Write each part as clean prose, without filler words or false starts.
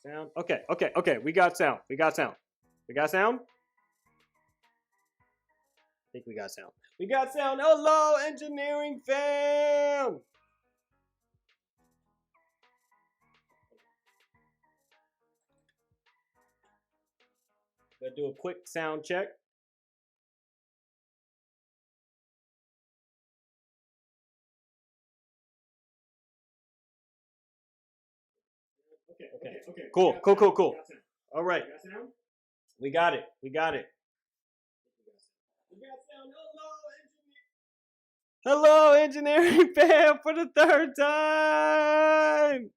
Sound. Okay. We got sound. We got sound. We got sound. I think we got sound. We got sound. Hello, engineering fam. Gonna do a quick sound check. Okay. Cool. All right. We got it. We got sound. Hello, engineering fam, for the third time.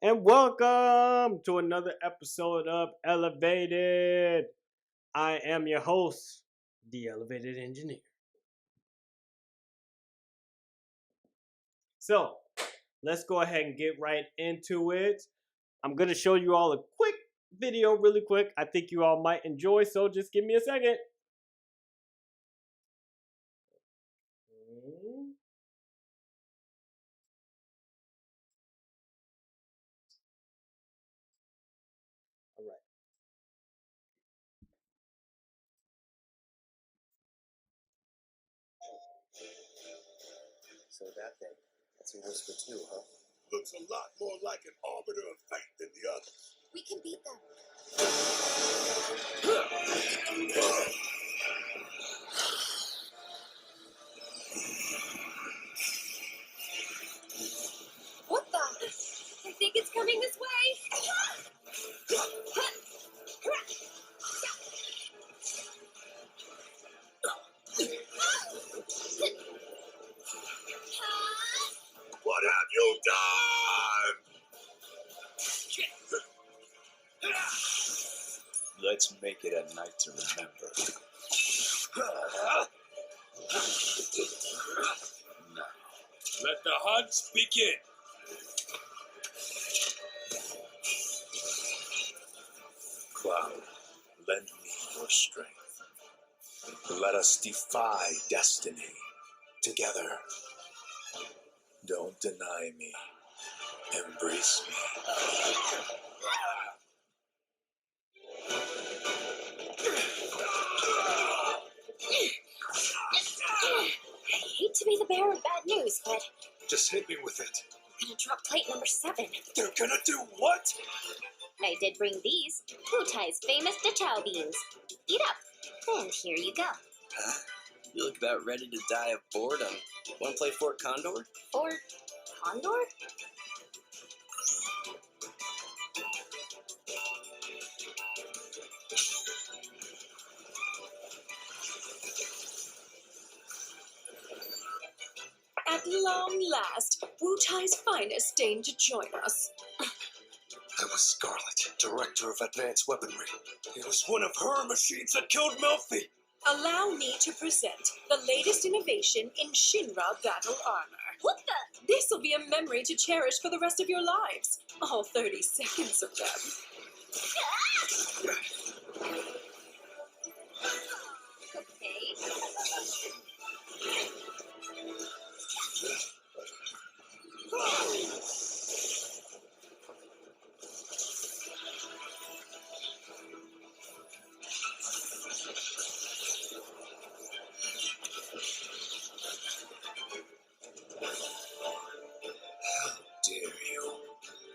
And welcome to another episode of Elevated. I am your host, the Elevated Engineer. So, let's go ahead and get right into it. I'm going to show you all a quick video really quick. I think you all might enjoy, so just give me a second. All right. So that thing, that's a whisper too, huh? Looks a lot more like an arbiter of fate than the others. We can beat them. What the? I think it's coming this way. What have you done? Let's make it a night to remember. Now, Let the hunt begin. Cloud, lend me your strength. Let us defy destiny together. Don't deny me. Embrace me. I hate to be the bearer of bad news, but Just hit me with it. I'm gonna drop plate number 7. They're gonna do what? I did bring these. Wutai's famous Dachau beans. Eat up. And here you go. Huh? You look about ready to die of boredom. Want to play Fort Condor? Or Condor? At long last, Wutai's finest deigned to join us. That was Scarlet, Director of Advanced Weaponry. It was one of her machines that killed Melfi. Allow me to present the latest innovation in Shinra battle armor. What the? This'll be a memory to cherish for the rest of your lives. All 30 seconds of them. Okay.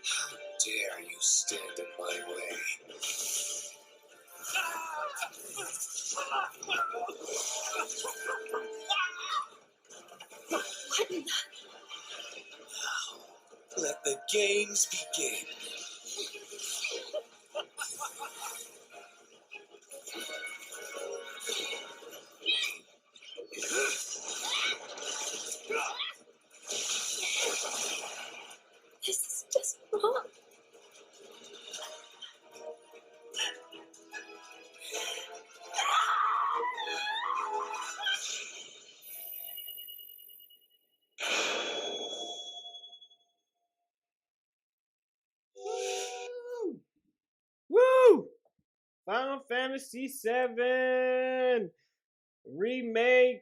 How dare you stand in my way? What in the... Let the games begin. This is just wrong. Woo! Final Fantasy VII Remake,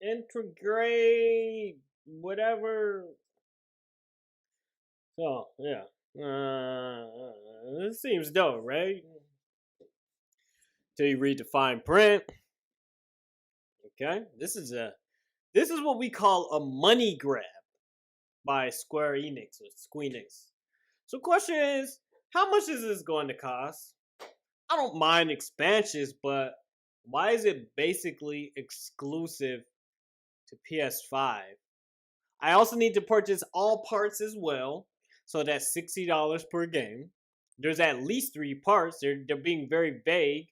Intergrade, whatever. So, yeah. It seems dope, right? Till you read the fine print. Okay, this is what we call a money grab by Square Enix or Squeenix. So, question is, how much is this going to cost? I don't mind expansions, but why is it basically exclusive to PS5? I also need to purchase all parts as well, so that's $60 per game. There's at least 3 parts. They're being very vague.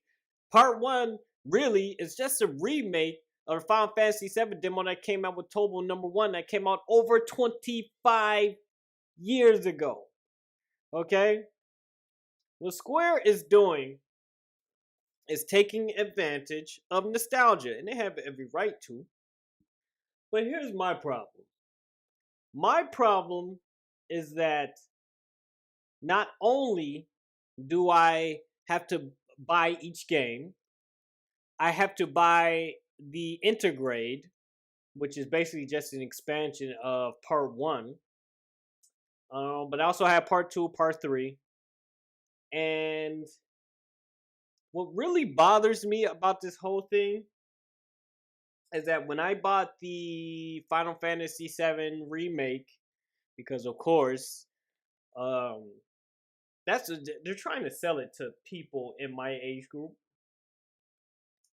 Part 1 really is just a remake of the Final Fantasy VII demo that came out with Tobo number 1 that came out over 25 years ago. Okay? What Square is doing is taking advantage of nostalgia, and they have every right to. But here's my problem. My problem is that not only do I have to buy each game, I have to buy the Intergrade, which is basically just an expansion of Part 1. But I also have Part 2, Part 3. And what really bothers me about this whole thing is that when I bought the Final Fantasy VII Remake, because of course, they're trying to sell it to people in my age group,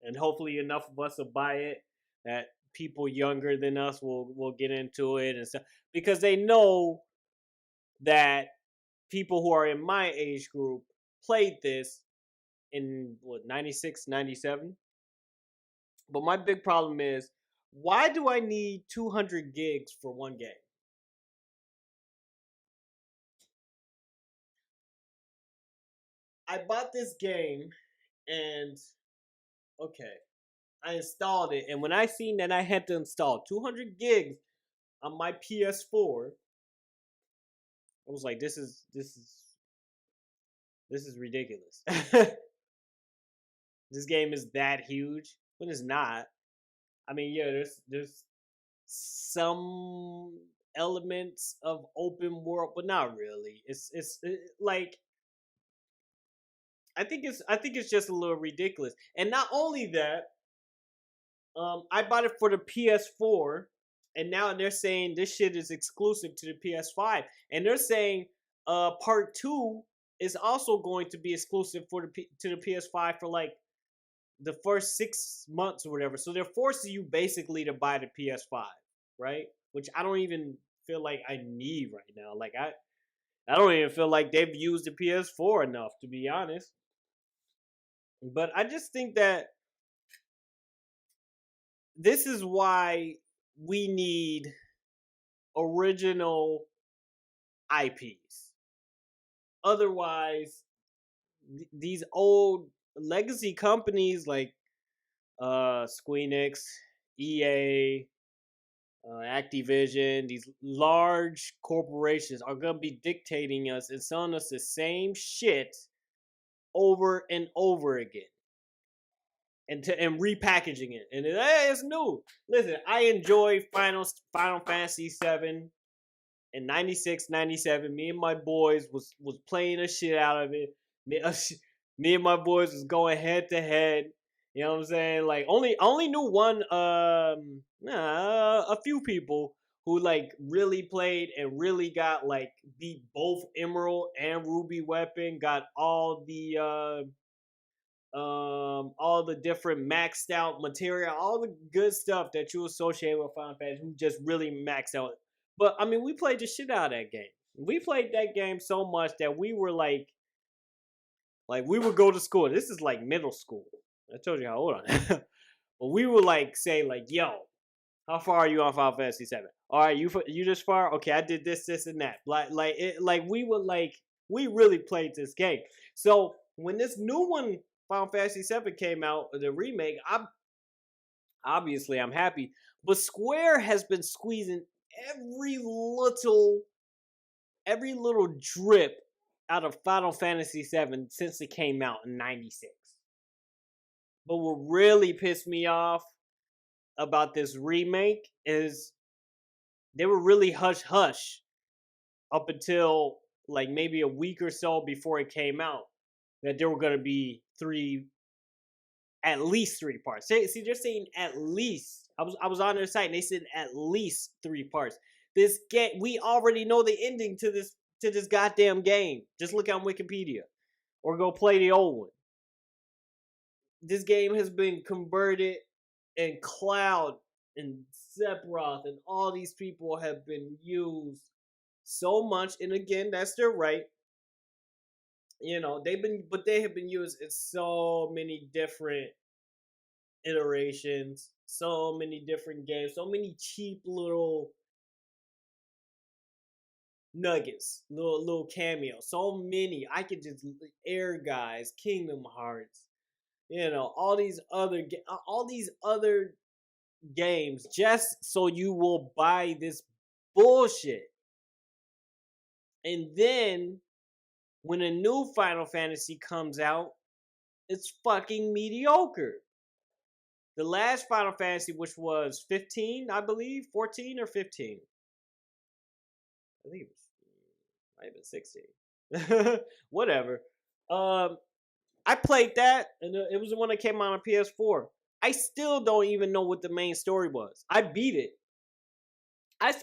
and hopefully enough of us will buy it that people younger than us will get into it and stuff, because they know that people who are in my age group played this in 96, 97. But my big problem is, why do I need 200 gigs for one game? I bought this game and okay, I installed it, and when I seen that I had to install 200 gigs on my PS4, I was like, this is ridiculous. This game is that huge, but it's not. I mean, yeah, there's some elements of open world, but not really. Like, I think it's just a little ridiculous. And not only that, I bought it for the PS4, and now they're saying this shit is exclusive to the PS5, and they're saying Part 2 is also going to be exclusive to the PS5 for like the first 6 months or whatever. So they're forcing you basically to buy the PS5, right? Which I don't even feel like I need right now. Like I don't even feel like they've used the PS4 enough, to be honest. But I just think that this is why we need original IPs. Otherwise, these old legacy companies like Squeenix, EA, Activision, these large corporations are going to be dictating us and selling us the same shit over and over again. And repackaging it. And it's new. Listen, I enjoy Final Fantasy 7 in 96, 97. Me and my boys was playing the shit out of it. Me and my boys was going head to head. You know what I'm saying? Like only knew one a few people who like really played and really got like beat both Emerald and Ruby weapon, got all the different maxed out material, all the good stuff that you associate with Final Fantasy, who just really maxed out. But I mean, we played the shit out of that game. We played that game so much that we were like we would go to school. This is like middle school. I told you how old I am. But we would like say like, yo, how far are you on Final Fantasy 7? All right, you this far? Okay, I did this, and that. We really played this game. So when this new one, Final Fantasy VII, came out, the remake, I'm happy. But Square has been squeezing every little drip out of Final Fantasy VII since it came out in 96. But what really pissed me off about this remake is they were really hush-hush up until like maybe a week or so before it came out, that there were going to be at least 3 parts. See, they're saying at least. I was on their site and they said at least 3 parts. This game, we already know the ending to this goddamn game. Just look on Wikipedia or go play the old one. This game has been converted, and Cloud and Sephiroth and all these people have been used so much. And again, that's their right. You know, they have been used in so many different iterations, so many different games, so many cheap little nuggets, little cameos, so many. I could just Air Guys, Kingdom Hearts, you know, all these other games, just so you will buy this bullshit. And then when a new Final Fantasy comes out, it's fucking mediocre. The last Final Fantasy, which was 15, I believe, 14 or 15. I think it might have been 16. Whatever. I played that, and it was the one that came out on PS4. I still don't even know what the main story was. I beat it.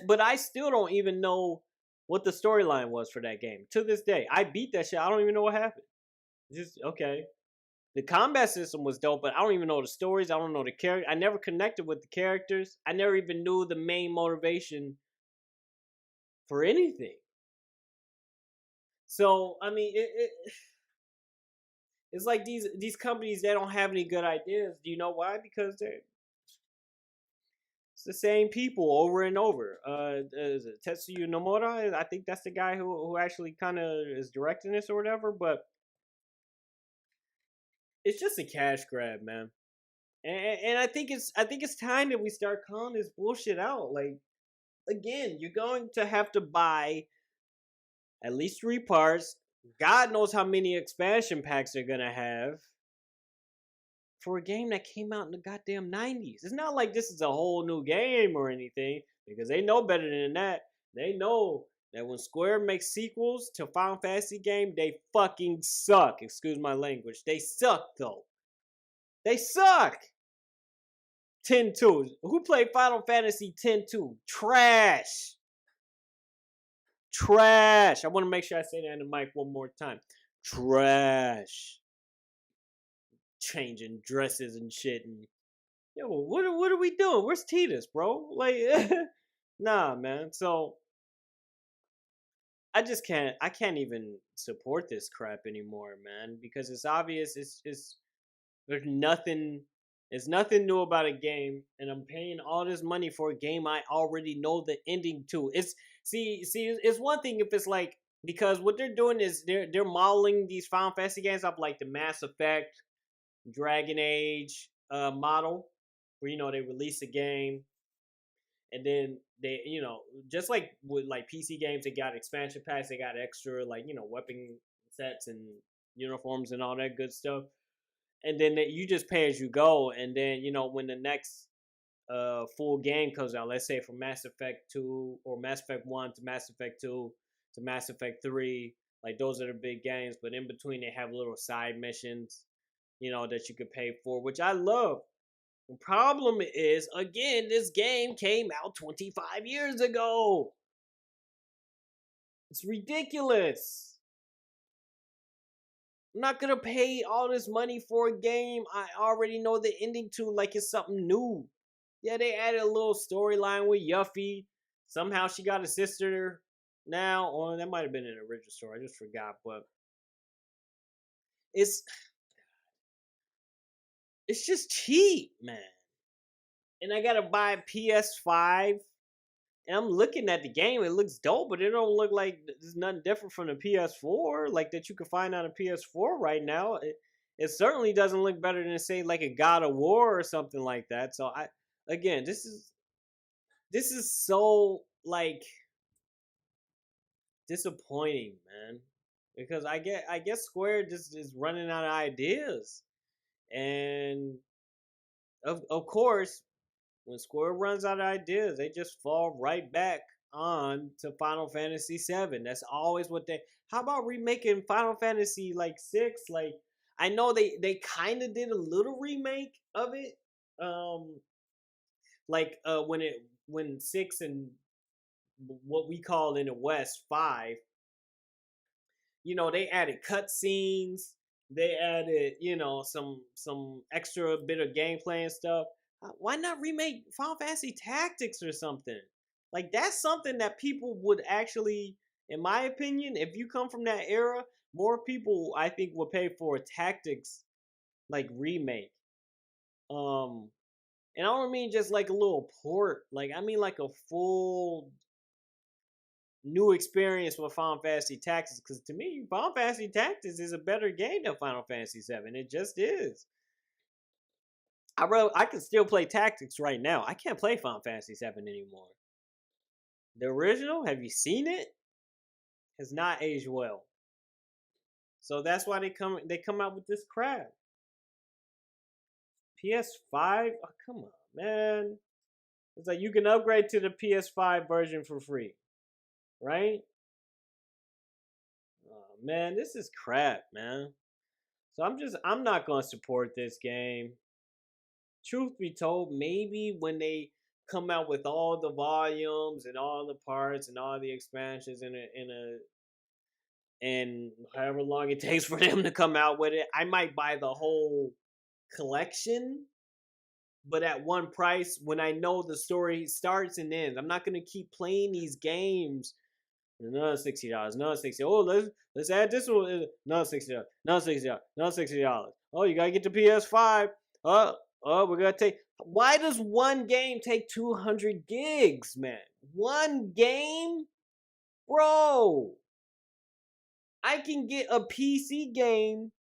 But I still don't even know what the storyline was for that game. To this day, I beat that shit. I don't even know what happened. Just, okay. The combat system was dope, but I don't even know the stories. I don't know the character. I never connected with the characters. I never even knew the main motivation for anything. So, I mean, it's like these companies, they don't have any good ideas. Do you know why? Because it's the same people over and over. Is it Tetsuya Nomura? I think that's the guy who actually kind of is directing this or whatever. But it's just a cash grab, man. And I think it's time that we start calling this bullshit out. Like, again, you're going to have to buy at least 3 parts. God knows how many expansion packs they're gonna have for a game that came out in the goddamn 90s. It's not like this is a whole new game or anything, because they know better than that. They know that when Square makes sequels to Final Fantasy game, they fucking suck. Excuse my language. They suck, though. They suck. 10-2. Who played Final Fantasy 10-2? Trash. Trash. I want to make sure I say that in the mic one more time. Trash. Changing dresses and shit, and yo, what are we doing? Where's Titus, bro? Like, nah, man. So I can't even support this crap anymore, man, because it's obvious. It's there's nothing. There's nothing new about a game, and I'm paying all this money for a game I already know the ending to. It's one thing if it's like, because what they're doing is they're modeling these Final Fantasy games up like the Mass Effect, Dragon Age model, where, you know, they release a game and then they, you know, just like with like PC games, they got expansion packs, they got extra, like, you know, weapon sets and uniforms and all that good stuff, and then you just pay as you go. And then, you know, when the next full game comes out, let's say from Mass Effect 2 or Mass Effect 1 to Mass Effect 2 to Mass Effect 3, like, those are the big games, but in between they have little side missions, you know, that you could pay for, which I love. The problem is, again, this game came out 25 years ago. It's ridiculous. I'm not gonna pay all this money for a game I already know the ending to, like it's something new. Yeah, they added a little storyline with Yuffie. Somehow she got a sister now, or that might have been in the original story. I just forgot, but it's just cheap, man. And I gotta buy a PS5. And I'm looking at the game, it looks dope, but it don't look like there's nothing different from the PS4, like that you can find on a PS4 right now. It certainly doesn't look better than, say, like a God of War or something like that. So again, this is so, like, disappointing, man. Because I guess Square just is running out of ideas. And of course, when Square runs out of ideas, they just fall right back on to Final Fantasy 7. That's always what they. How about remaking Final Fantasy like 6? Like I know they kind of did a little remake of it. Um like when 6 and what we call in the West 5, they added cutscenes, they added, some extra bit of gameplay and stuff. Why not remake Final Fantasy Tactics or something? Like that's something that people would actually, in my opinion, if you come from that era, more people I think would pay for a Tactics like remake. Um, and I don't mean just like a little port. Like I mean like a full new experience with Final Fantasy Tactics, because to me, Final Fantasy Tactics is a better game than Final Fantasy 7. It just is. I can still play Tactics right now. I can't play Final Fantasy 7 anymore. The original, have you seen it? Has not aged well. So that's why they come out with this crap. PS5? Oh, come on, man. It's like you can upgrade to the PS5 version for free. Right? Oh man, this is crap, man. So I'm not gonna support this game. Truth be told, maybe when they come out with all the volumes and all the parts and all the expansions and however long it takes for them to come out with it, I might buy the whole collection, but at one price when I know the story starts and ends. I'm not gonna keep playing these games. Another $60. Another $60. Oh, let's add this one. Another $60. Another $60. Another $60. Oh, you gotta get the PS5. We're gonna take. Why does one game take 200 gigs, man? One game, bro. I can get a PC game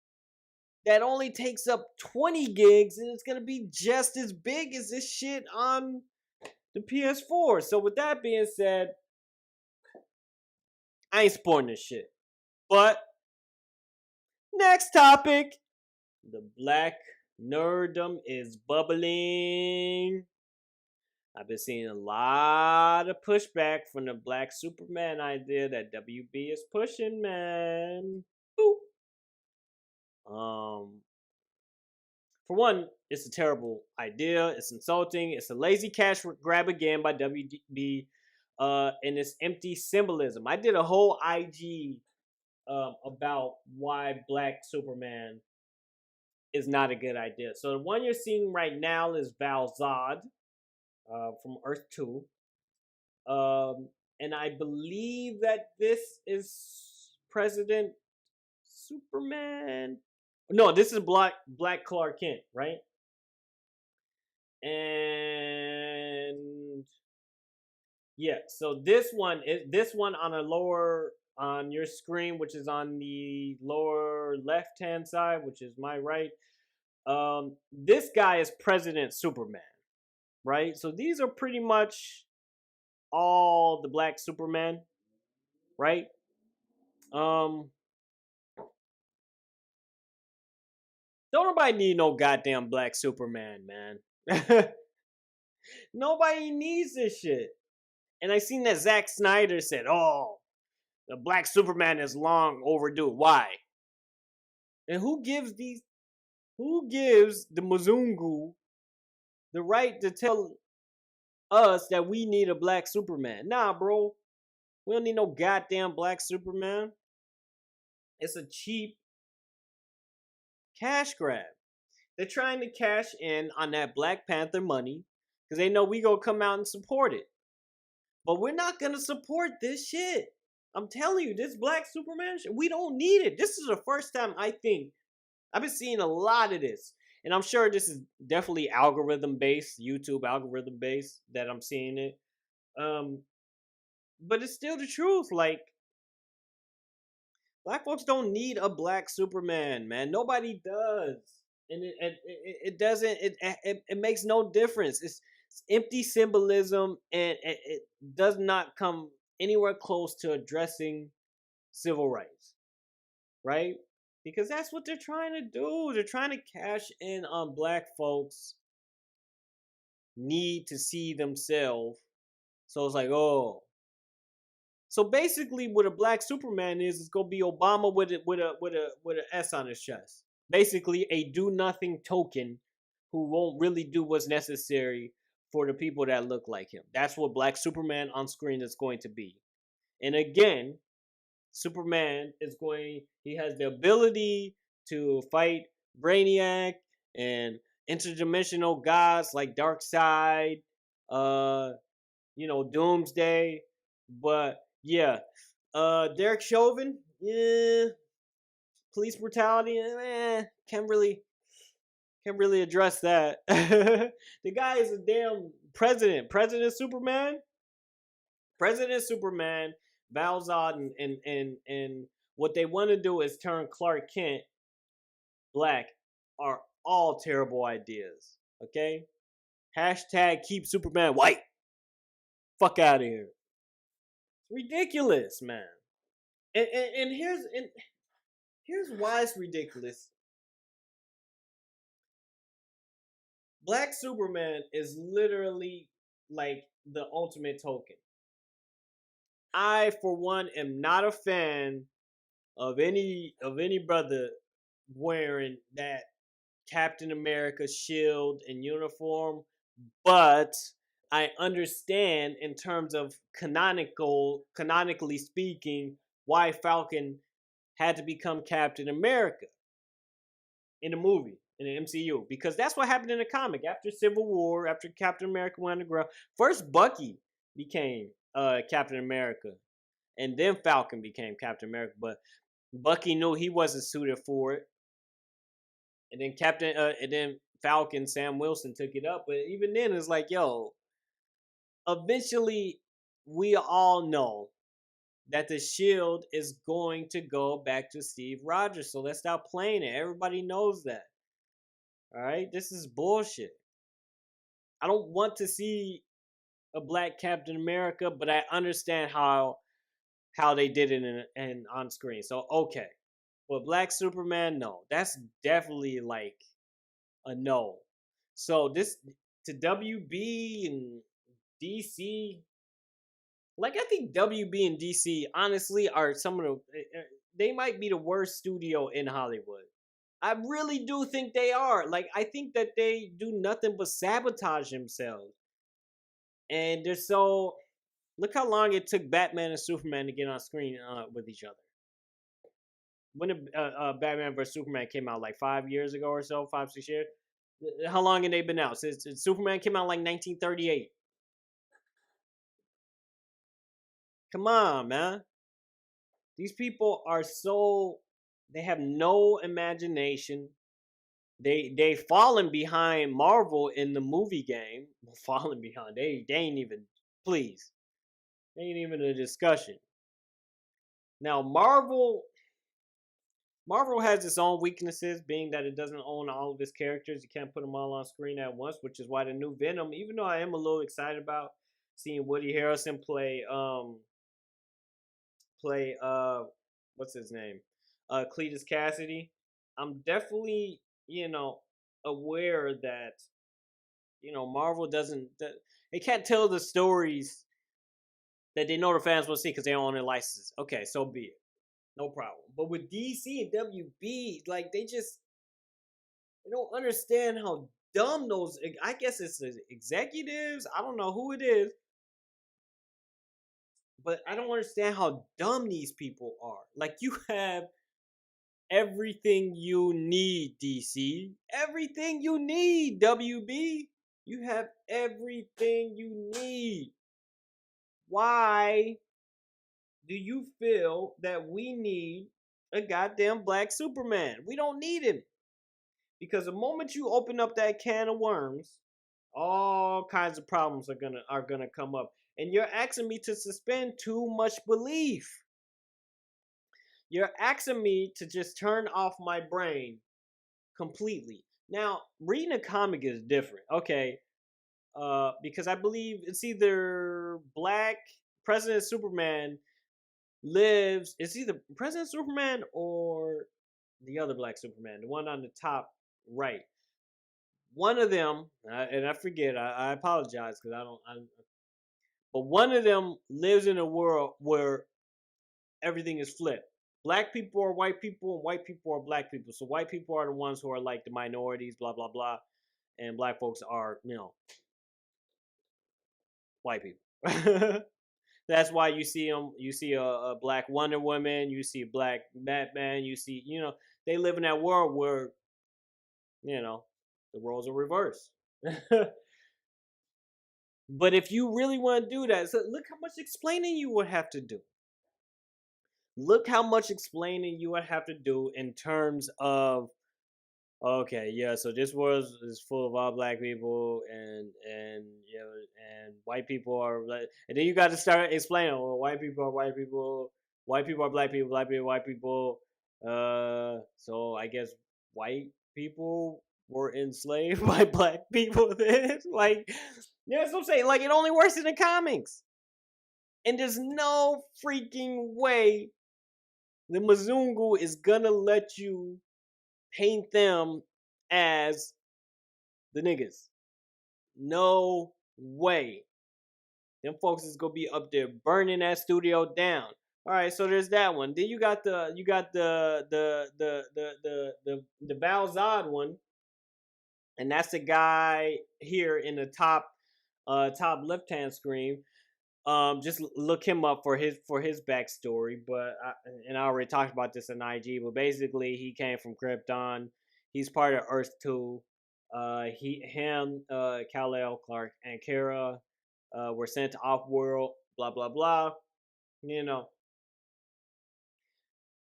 that only takes up 20 gigs, and it's gonna be just as big as this shit on the PS4. So with that being said, I ain't supporting this shit. But next topic. The black nerddom is bubbling. I've been seeing a lot of pushback from the black Superman idea that WB is pushing, man. Boop. For one, it's a terrible idea. It's insulting. It's a lazy cash grab again by WB, and it's empty symbolism. I did a whole IG about why Black Superman is not a good idea. So the one you're seeing right now is Val Zod from Earth 2. And I believe that this is President Superman. No, this is Black Clark Kent, right? And yeah, so this one on your screen, which is on the lower left hand side, which is my right. This guy is President Superman, right? So these are pretty much all the black Superman, right? Don't nobody need no goddamn black Superman, man. Nobody needs this shit. And I seen that Zack Snyder said, "Oh, the black Superman is long overdue." Why? And who gives the Mzungu the right to tell us that we need a black Superman? Nah, bro. We don't need no goddamn black Superman. It's a cheap cash grab. They're trying to cash in on that Black Panther money because they know we gonna come out and support it. But we're not gonna support this shit. I'm telling you, this black Superman shit, we don't need it. This is the first time I think I've been seeing a lot of this. And I'm sure this is definitely algorithm based, YouTube algorithm based that I'm seeing it. But it's still the truth. Like, black folks don't need a black Superman, man. Nobody does. And it doesn't, it makes no difference. It's empty symbolism, and it does not come anywhere close to addressing civil rights, right? Because that's what they're trying to do. They're trying to cash in on black folks' need to see themselves. So it's like, oh, So basically, what a black Superman is gonna be Obama with a S on his chest. Basically, a do nothing token who won't really do what's necessary for the people that look like him. That's what Black Superman on screen is going to be. And again, Superman is going. He has the ability to fight Brainiac and interdimensional gods like Darkseid, uh, Doomsday. But yeah, Derek Chauvin, yeah, police brutality, can't really address that. The guy is a damn president, President Superman, Val-Zod, and what they want to do is turn Clark Kent black. Are all terrible ideas. Okay, hashtag keep Superman white. Fuck out of here. It's ridiculous, man. And here's why it's ridiculous. Black Superman is literally like the ultimate token. I, for one, am not a fan of any brother wearing that Captain America shield and uniform, but I understand in terms of canonically speaking, why Falcon had to become Captain America in the movie, in the MCU, because that's what happened in the comic. After Civil War, after Captain America went underground, first Bucky became Captain America, and then Falcon became Captain America. But Bucky knew he wasn't suited for it, and then Falcon, Sam Wilson took it up. But even then, it's like, yo, eventually, we all know that the shield is going to go back to Steve Rogers. So let's stop playing it. Everybody knows that. All right, this is bullshit. I don't want to see a black Captain America, but I understand how they did it in on screen. So okay, but Black Superman, no, that's definitely like a no. So this to WB and DC, like I think WB and DC honestly are some of they might be the worst studio in Hollywood. I really do think they are. Like, I think that they do nothing but sabotage themselves. And they're so. Look how long it took Batman and Superman to get on screen with each other. When did Batman vs Superman came out? Like 5 years ago or so, 5-6 years. How long have they been out? Since Superman came out like 1938. Come on, man. These people are so. They have no imagination. They fallen behind Marvel in the movie game. Fallen behind. They ain't even. Please. They ain't even a discussion. Now Marvel has its own weaknesses, being that it doesn't own all of its characters. You can't put them all on screen at once, which is why the new Venom, even though I am a little excited about seeing Woody Harrelson play what's his name? Cletus Cassidy. I'm definitely, aware that, Marvel doesn't they can't tell the stories that they know the fans will see because they don't own their licenses. Okay, so be it. No problem. But with DC and WB, like they don't understand how dumb those. I guess it's the executives. I don't know who it is, but I don't understand how dumb these people are. Like you have everything you need, DC. Everything you need, WB. You have everything you need. Why do you feel that we need a goddamn black Superman? We don't need him. Because the moment you open up that can of worms, all kinds of problems are gonna come up. And you're asking me to suspend too much belief. You're asking me to just turn off my brain completely. Now, reading a comic is different. Okay. Because I believe it's either Black President Superman lives. It's either President Superman or the other Black Superman, the one on the top right. One of them, and I forget. I apologize because I don't. But one of them lives in a world where everything is flipped. Black people are white people, and white people are black people. So white people are the ones who are like the minorities, blah blah blah, and black folks are, white people. That's why you see them. You see a black Wonder Woman. You see a black Batman. You see, they live in that world where, the roles are reversed. But if you really want to do that, so look how much explaining you would have to do. Look how much explaining you would have to do in terms of, okay, yeah, so this world is full of all black people, and white people are, and then you got to start explaining, well, white people are white people are black people, black people white people. So I guess white people were enslaved by black people then, like, that's what I'm saying. Like, it only works in the comics, and there's no freaking way the Mzungu is gonna let you paint them as the niggas. No way. Them folks is gonna be up there burning that studio down. All right, so there's that one. Then you got the Balzad one, and that's the guy here in the top left hand screen. Just look him up for his backstory. But I already talked about this in IG. But basically, he came from Krypton. He's part of Earth 2. Kal-El, Clark, and Kara were sent to off-world. Blah blah blah.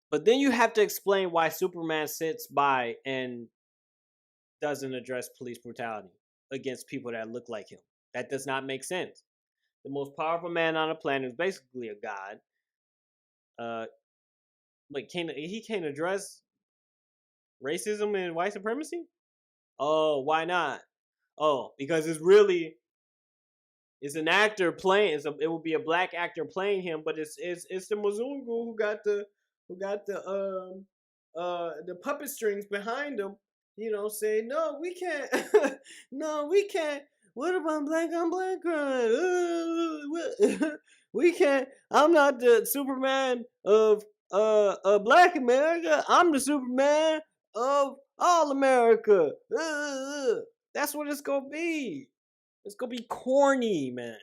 But then you have to explain why Superman sits by and doesn't address police brutality against people that look like him. That does not make sense. The most powerful man on the planet is basically a god. But he can't address racism and white supremacy? Oh, why not? Oh, because it's an actor playing. It will be a black actor playing him, but it's the Mzungu who got the puppet strings behind him. Saying, no, we can't. No, we can't. What about black on black crime? We can't. I'm not the Superman of Black America. I'm the Superman of all America. That's what it's gonna be. It's gonna be corny, man.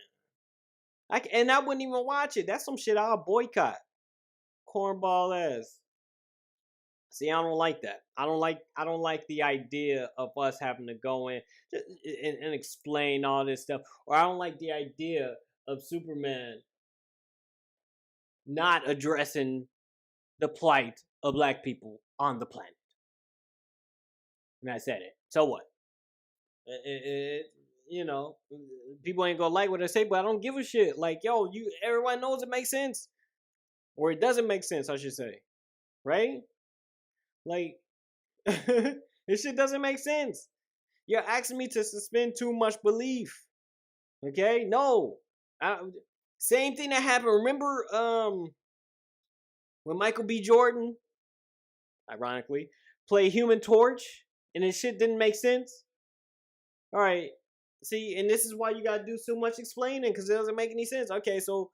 And I wouldn't even watch it. That's some shit I'll boycott. Cornball ass. See, I don't like that. I don't like the idea of us having to go in and explain all this stuff. Or I don't like the idea of Superman not addressing the plight of black people on the planet. And I said it. So what? People ain't gonna like what I say, but I don't give a shit. Like, yo, everyone knows it makes sense. Or it doesn't make sense, I should say. Right? Like, this shit doesn't make sense. You're asking me to suspend too much belief. Okay? No. Same thing that happened. Remember when Michael B. Jordan, ironically, played Human Torch and this shit didn't make sense? All right. See, and this is why you gotta do so much explaining, because it doesn't make any sense. Okay, so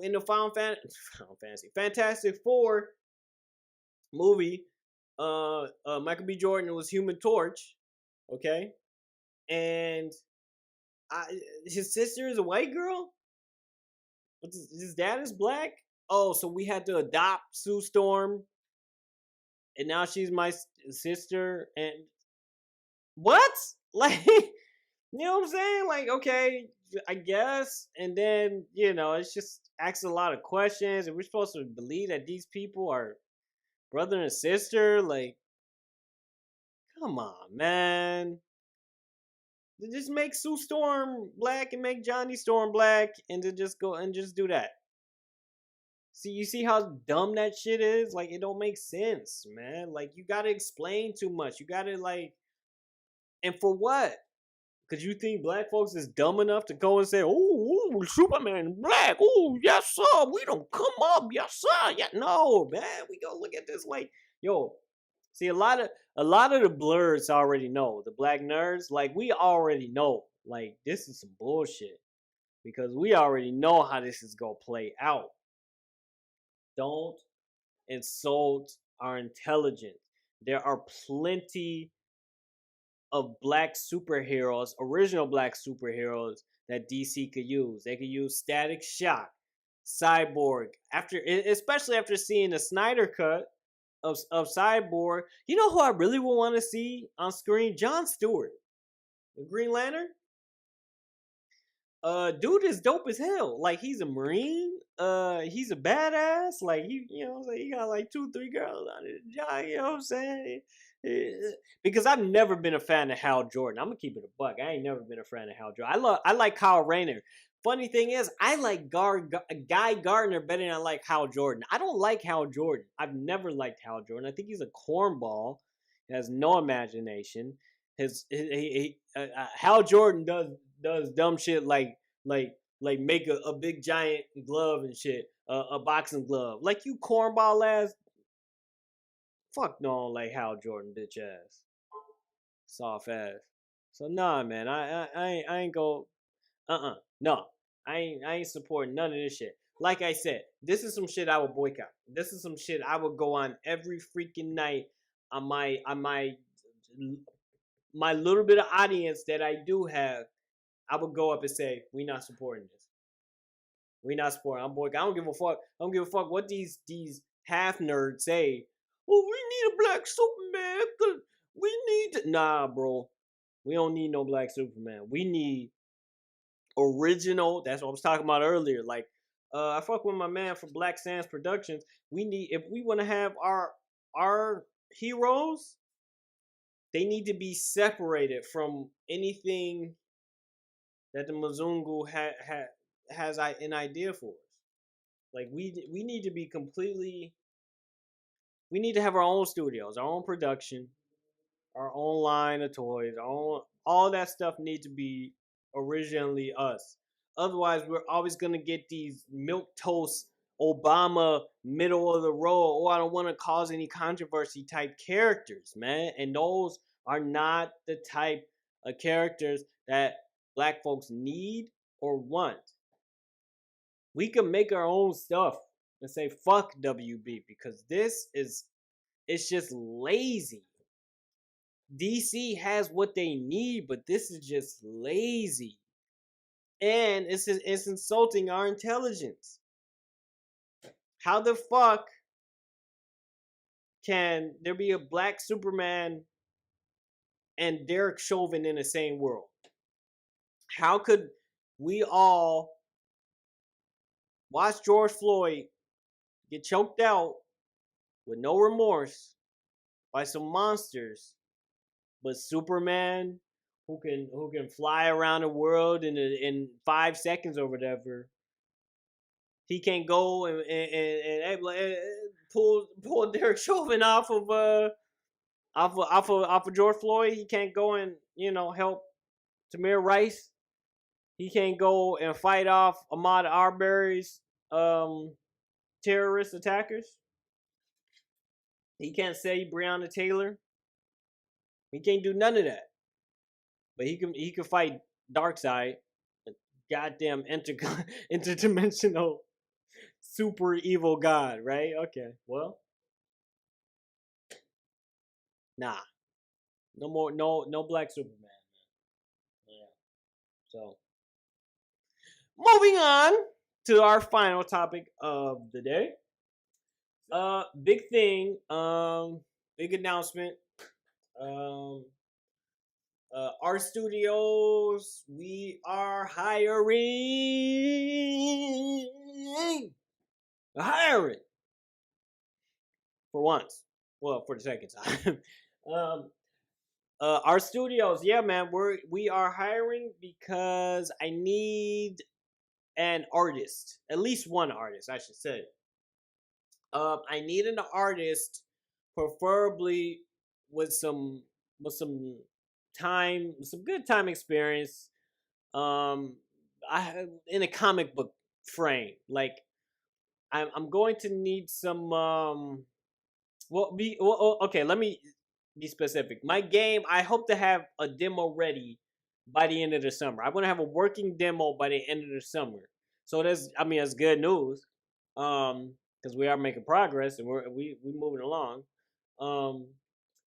in the Final Fantasy Fantastic Four movie, Michael B. Jordan was Human Torch, okay, and his sister is a white girl. His dad is black. Oh, so we had to adopt Sue Storm, and now she's my sister. And what? Like, you know what I'm saying? Like, okay, I guess. And then it's just asks a lot of questions, and we're supposed to believe that these people are brother and sister. Like, come on, man. Just make Sue Storm black and make Johnny Storm black, and then just go and just do that. See, you see how dumb that shit is? Like, it don't make sense, man. Like, you gotta explain too much. You gotta, like, and for what? Because you think black folks is dumb enough to go and say, oh, Superman black. Oh, yes, sir. We don't come up. Yes, sir. Yeah, no, man. We go look at this like, yo, see, a lot of the blurs already know. The black nerds, like, we already know. Like, this is some bullshit. because we already know how this is gonna play out. Don't insult our intelligence. There are plenty of black superheroes, original black superheroes that DC could use. They could use Static Shock, Cyborg. Especially after seeing the Snyder cut of Cyborg. You know who I really would want to see on screen? Jon Stewart, the Green Lantern. Dude is dope as hell. Like, he's a Marine. He's a badass. Like, he got like 2-3 girls on his job. You know what I'm saying? Because I've never been a fan of Hal Jordan. I'm gonna keep it a buck. I ain't never been a fan of Hal Jordan. I like Kyle Rayner. Funny thing is, I like Guy Gardner better than I like Hal Jordan. I don't like Hal Jordan. I've never liked Hal Jordan. I think he's a cornball. He has no imagination. Hal Jordan does dumb shit like make a big giant glove and shit, a boxing glove. Like, you cornball ass. Fuck no, like Hal Jordan, bitch ass, soft ass. So nah, man, I ain't go. No, I ain't supporting none of this shit. Like I said, this is some shit I would boycott. This is some shit I would go on every freaking night on my little bit of audience that I do have. I would go up and say, we not supporting this. We not supporting. I'm boycotting. I don't give a fuck. I don't give a fuck what these half nerds say. Oh, we need a black Superman. Cause we need to. Nah, bro. We don't need no black Superman. We need original. That's what I was talking about earlier. Like, I fuck with my man from Black Sands Productions. If we want to have our heroes, they need to be separated from anything that the Mzungu has an idea for us. Like, we need to be completely. We need to have our own studios, our own production, our own line of toys, all that stuff needs to be originally us. Otherwise, we're always gonna get these milk toast Obama middle of the road. Oh, I don't want to cause any controversy type characters, man. And those are not the type of characters that black folks need or want. We can make our own stuff and say fuck WB, because it's just lazy. DC has what they need, but this is just lazy. And it's insulting our intelligence. How the fuck can there be a black Superman and Derek Chauvin in the same world? How could we all watch George Floyd get choked out with no remorse by some monsters, but Superman, who can fly around the world in 5 seconds or whatever, he can't go and pull Derek Chauvin off of George Floyd. He can't go and help Tamir Rice. He can't go and fight off Ahmaud Arbery's terrorist attackers. He can't save Breonna Taylor. He can't do none of that. But he can fight Darkseid, a goddamn interdimensional super evil god, right? Okay, well, nah, no black Superman, man. Yeah. So, moving on to our final topic of the day. Big thing, big announcement. A.R.T Studios, we are hiring. For once. Well, for the second time. A.R.T Studios, yeah, man, we are hiring because I need an artist, at least one artist, I should say. I need an artist, preferably with some time, some good time experience. In a comic book frame. Like, I'm going to need some. Okay. Let me be specific. My game, I hope to have a demo ready by the end of the summer. I want to have a working demo by the end of the summer. So that's good news. Because we are making progress and we moving along. Um,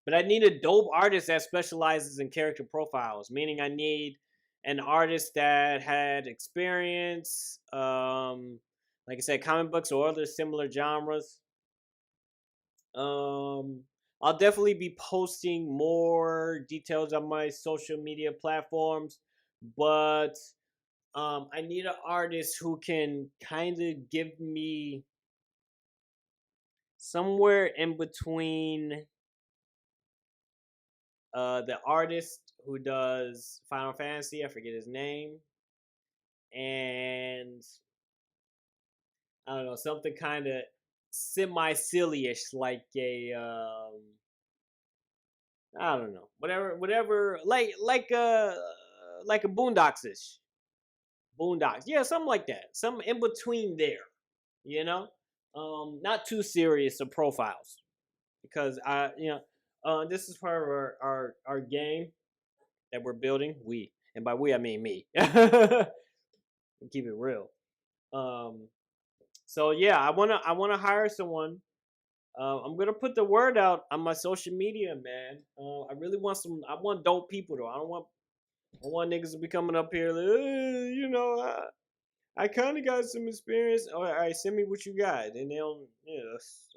but I need a dope artist that specializes in character profiles, meaning I need an artist that had experience, like I said, comic books or other similar genres. Um, I'll definitely be posting more details on my social media platforms, but I need an artist who can kind of give me somewhere in between the artist who does Final Fantasy, I forget his name, and I don't know, something kind of semi-silly-ish, like a I don't know, whatever, like a Boondocks-ish, Boondocks, yeah, something like that, some in between there, you know, not too serious of profiles, because this is part of our game that we're building. And by we I mean me. Keep it real. Um, so yeah, I wanna hire someone. I'm gonna put the word out on my social media, man. I really want I want dope people though. I want niggas to be coming up here, like, I kind of got some experience. All right, send me what you got, and they'll,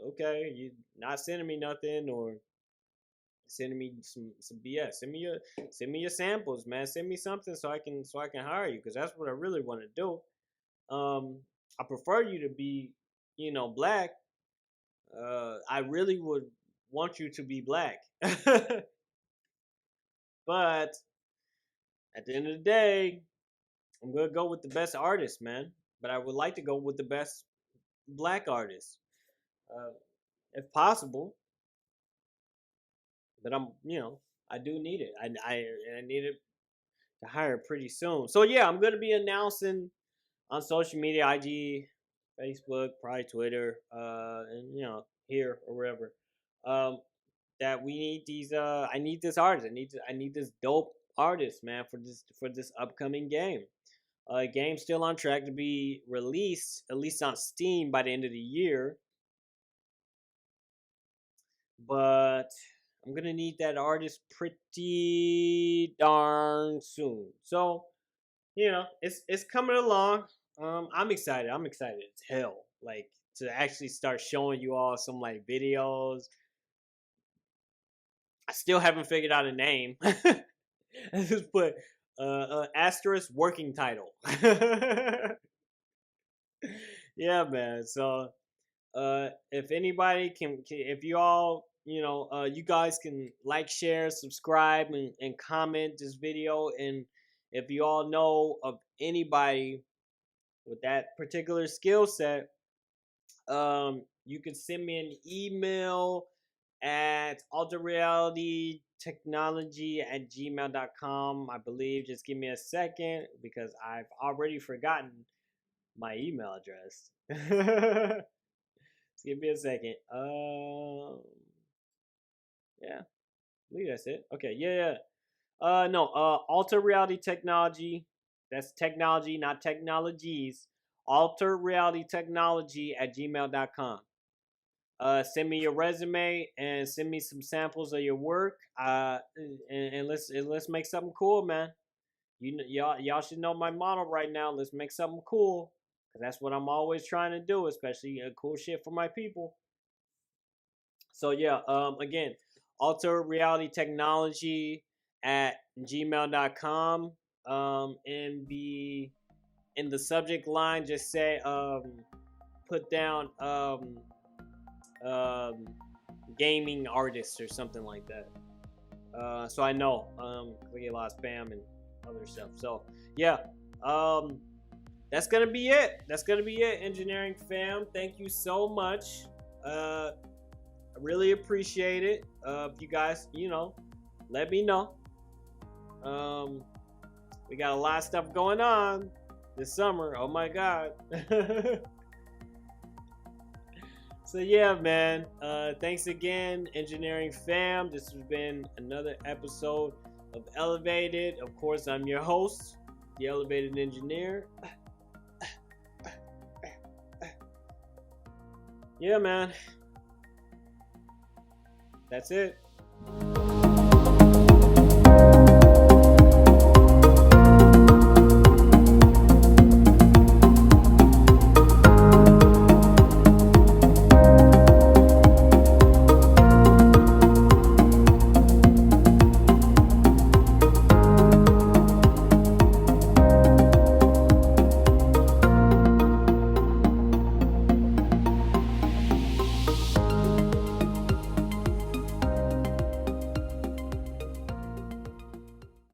okay, you not sending me nothing or sending me some BS. Send me your samples, man. Send me something so I can hire you, because that's what I really want to do. I prefer you to be, black. I really would want you to be black. But at the end of the day, I'm gonna go with the best artist, man. But I would like to go with the best black artist, uh, if possible. But I do need it. I need it to hire pretty soon. So yeah, I'm gonna be announcing on social media, IG, Facebook, probably Twitter, and here or wherever, um, that we need these. I need this artist. I need this dope artist, man, for this upcoming game. Game's still on track to be released, at least on Steam, by the end of the year. But I'm gonna need that artist pretty darn soon. So it's coming along. I'm excited. I'm excited as hell. Like, to actually start showing you all some like videos. I still haven't figured out a name. I just put asterisk working title. Yeah, man. So if anybody if you all, you guys can like, share, subscribe, and comment this video. And if you all know of anybody with that particular skill set, you can send me an email at alterrealitytechnology@gmail.com, I believe. Just give me a second, because I've already forgotten my email address. Just give me a second. Yeah, I believe that's it. Okay, yeah. No, Alter Reality Technology. That's technology, not technologies. Alter Reality Technology at gmail.com. Send me your resume and send me some samples of your work. And let's make something cool, man. Y'all should know my motto right now. Let's make something cool, because that's what I'm always trying to do, especially cool shit for my people. So yeah, again, Alter Reality Technology at gmail.com. In the subject line, just say put down gaming artist or something like that. So I know, we get a lot of spam and other stuff. So yeah, that's gonna be it. Engineering fam. Thank you so much. I really appreciate it. If you guys, let me know. We got a lot of stuff going on this summer. Oh my god. So yeah, man. Thanks again, engineering fam. This has been another episode of Elevated. Of course, I'm your host, the Elevated Engineer. Yeah, man. That's it.